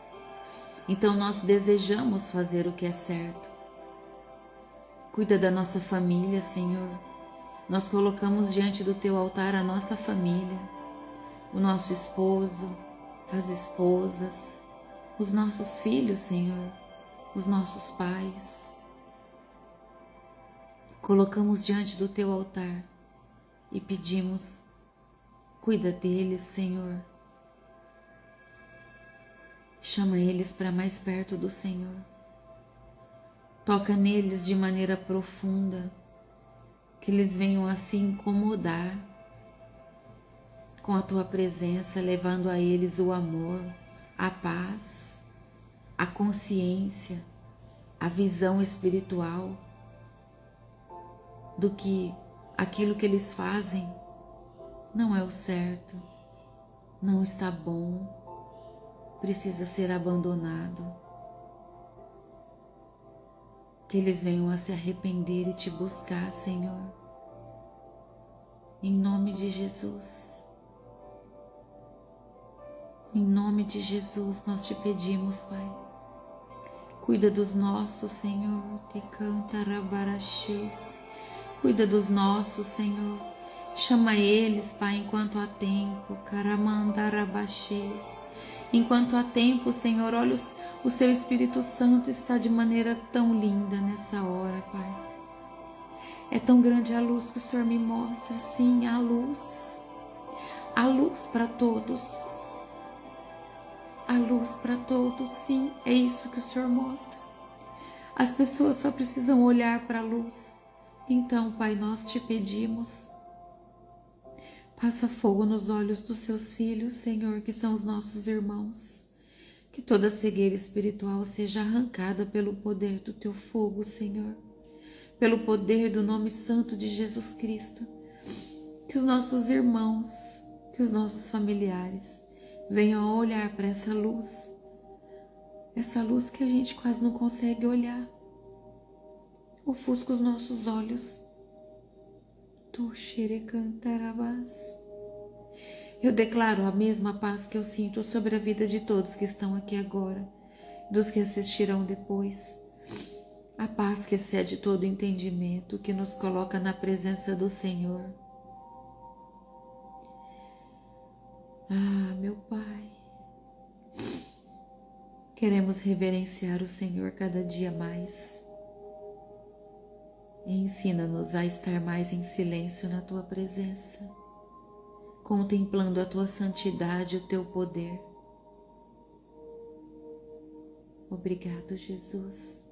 Speaker 1: Então nós desejamos fazer o que é certo. Cuida da nossa família, Senhor. Nós colocamos diante do Teu altar a nossa família, o nosso esposo, as esposas, os nossos filhos, Senhor, os nossos pais. Colocamos diante do Teu altar e pedimos, cuida deles, Senhor. Chama eles para mais perto do Senhor. Toca neles de maneira profunda, que eles venham a se incomodar com a Tua presença, levando a eles o amor, a paz, a consciência, a visão espiritual do que aquilo que eles fazem não é o certo, não está bom, precisa ser abandonado. Que eles venham a se arrepender e Te buscar, Senhor. Em nome de Jesus. Em nome de Jesus nós Te pedimos, Pai. Cuida dos nossos, Senhor. Te canta rabaraxês. Cuida dos nossos, Senhor. Chama eles, Pai, enquanto há tempo. Caramandarabaxês. Enquanto há tempo, Senhor, olha, o Seu Espírito Santo está de maneira tão linda nessa hora, Pai. É tão grande a luz que o Senhor me mostra, sim, a luz. A luz para todos. A luz para todos, sim, é isso que o Senhor mostra. As pessoas só precisam olhar para a luz. Então, Pai, nós Te pedimos, passa fogo nos olhos dos Seus filhos, Senhor, que são os nossos irmãos. Que toda cegueira espiritual seja arrancada pelo poder do Teu fogo, Senhor. Pelo poder do nome santo de Jesus Cristo. Que os nossos irmãos, que os nossos familiares venham a olhar para essa luz que a gente quase não consegue olhar. Ofusca os nossos olhos. Tu xerecantarabás. Eu declaro a mesma paz que eu sinto sobre a vida de todos que estão aqui agora, dos que assistirão depois. A paz que excede todo entendimento, que nos coloca na presença do Senhor. Ah, meu Pai, queremos reverenciar o Senhor cada dia mais. E ensina-nos a estar mais em silêncio na Tua presença, contemplando a Tua santidade e o Teu poder. Obrigado, Jesus.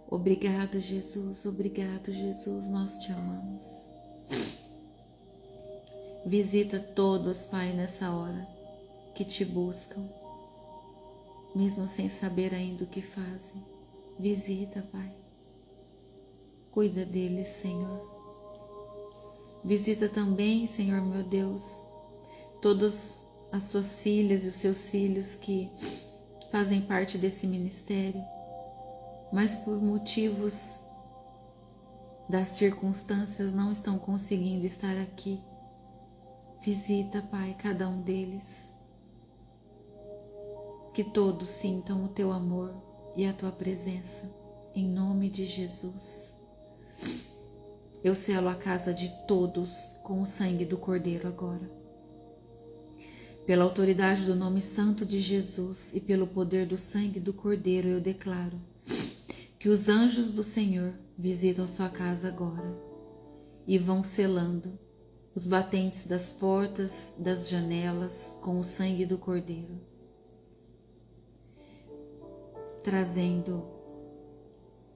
Speaker 1: Obrigado, Jesus. Obrigado, Jesus. Nós Te amamos. Visita todos, Pai, nessa hora, que Te buscam, mesmo sem saber ainda o que fazem. Visita, Pai. Cuida deles, Senhor. Visita também, Senhor meu Deus, todas as Suas filhas e os Seus filhos que fazem parte desse ministério, mas por motivos das circunstâncias não estão conseguindo estar aqui. Visita, Pai, cada um deles. Que todos sintam o Teu amor e a Tua presença, em nome de Jesus. Eu selo a casa de todos com o sangue do Cordeiro agora. Pela autoridade do nome santo de Jesus e pelo poder do sangue do Cordeiro, eu declaro que os anjos do Senhor visitam sua casa agora e vão selando os batentes das portas, das janelas com o sangue do Cordeiro, trazendo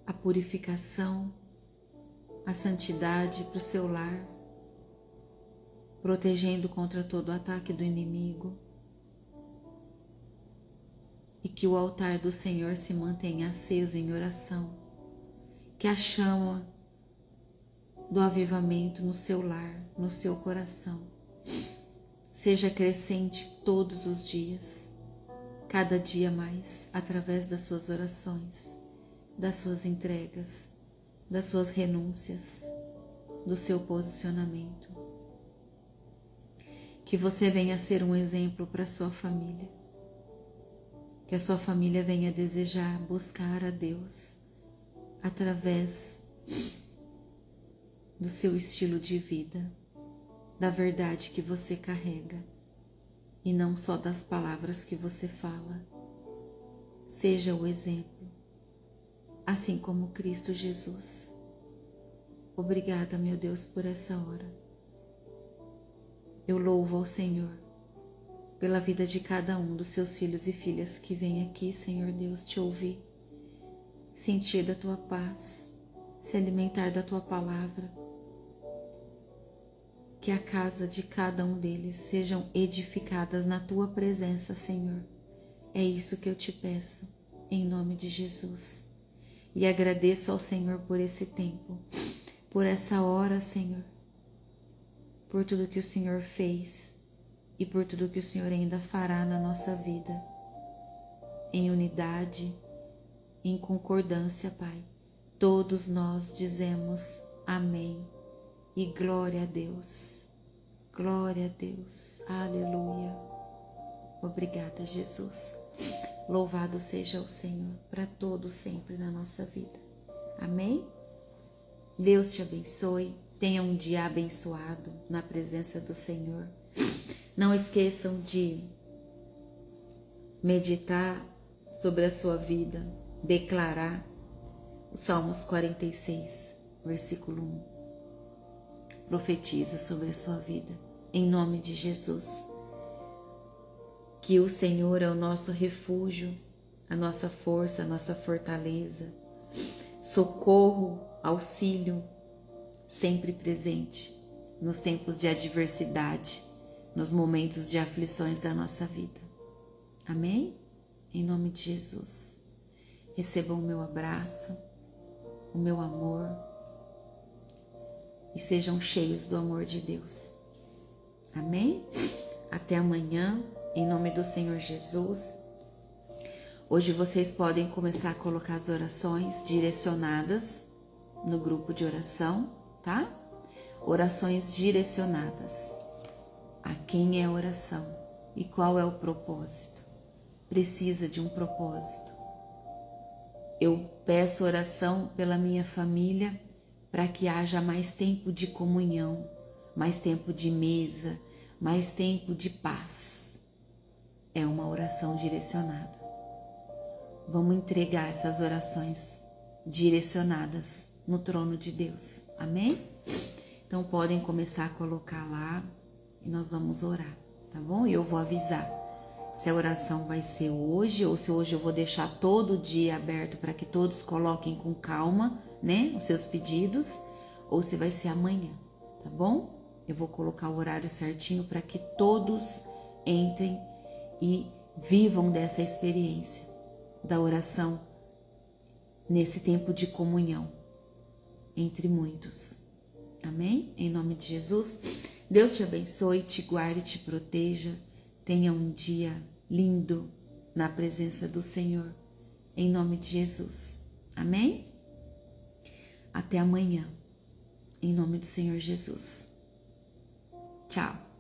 Speaker 1: a purificação, a santidade para o seu lar, protegendo contra todo o ataque do inimigo, e que o altar do Senhor se mantenha aceso em oração, que a chama do avivamento no seu lar, no seu coração, seja crescente todos os dias, cada dia mais, através das suas orações, das suas entregas, das suas renúncias, do seu posicionamento. Que você venha ser um exemplo para a sua família. Que a sua família venha desejar buscar a Deus através do seu estilo de vida, da verdade que você carrega e não só das palavras que você fala. Seja o exemplo, assim como Cristo Jesus. Obrigada, meu Deus, por essa hora. Eu louvo ao Senhor pela vida de cada um dos seus filhos e filhas que vem aqui, Senhor Deus, te ouvir, sentir da tua paz, se alimentar da tua palavra. Que a casa de cada um deles sejam edificadas na tua presença, Senhor. É isso que eu te peço, em nome de Jesus. E agradeço ao Senhor por esse tempo, por essa hora, Senhor, por tudo que o Senhor fez e por tudo que o Senhor ainda fará na nossa vida, em unidade, em concordância, Pai. Todos nós dizemos amém e glória a Deus, glória a Deus, aleluia. Obrigada, Jesus. Louvado seja o Senhor para todo sempre na nossa vida. Amém? Deus te abençoe. Tenha um dia abençoado na presença do Senhor. Não esqueçam de meditar sobre a sua vida, declarar o Salmos 46, versículo 1. Profetiza sobre a sua vida, em nome de Jesus. Que o Senhor é o nosso refúgio, a nossa força, a nossa fortaleza, socorro, auxílio, sempre presente nos tempos de adversidade, nos momentos de aflições da nossa vida. Amém? Em nome de Jesus. Recebam o meu abraço, o meu amor e sejam cheios do amor de Deus. Amém? Até amanhã, em nome do Senhor Jesus. Hoje vocês podem começar a colocar as orações direcionadas no grupo de oração, tá? Orações direcionadas. A quem é a oração e qual é o propósito? Precisa de um propósito. Eu peço oração pela minha família para que haja mais tempo de comunhão, mais tempo de mesa, mais tempo de paz. É uma oração direcionada. Vamos entregar essas orações direcionadas no trono de Deus. Amém? Então podem começar a colocar lá e nós vamos orar, tá bom? E eu vou avisar se a oração vai ser hoje ou se hoje eu vou deixar todo o dia aberto para que todos coloquem com calma, né, os seus pedidos, ou se vai ser amanhã, tá bom? Eu vou colocar o horário certinho para que todos entrem e vivam dessa experiência da oração nesse tempo de comunhão entre muitos. Amém? Em nome de Jesus. Deus te abençoe, te guarde, te proteja. Tenha um dia lindo na presença do Senhor. Em nome de Jesus. Amém? Até amanhã. Em nome do Senhor Jesus. Tchau.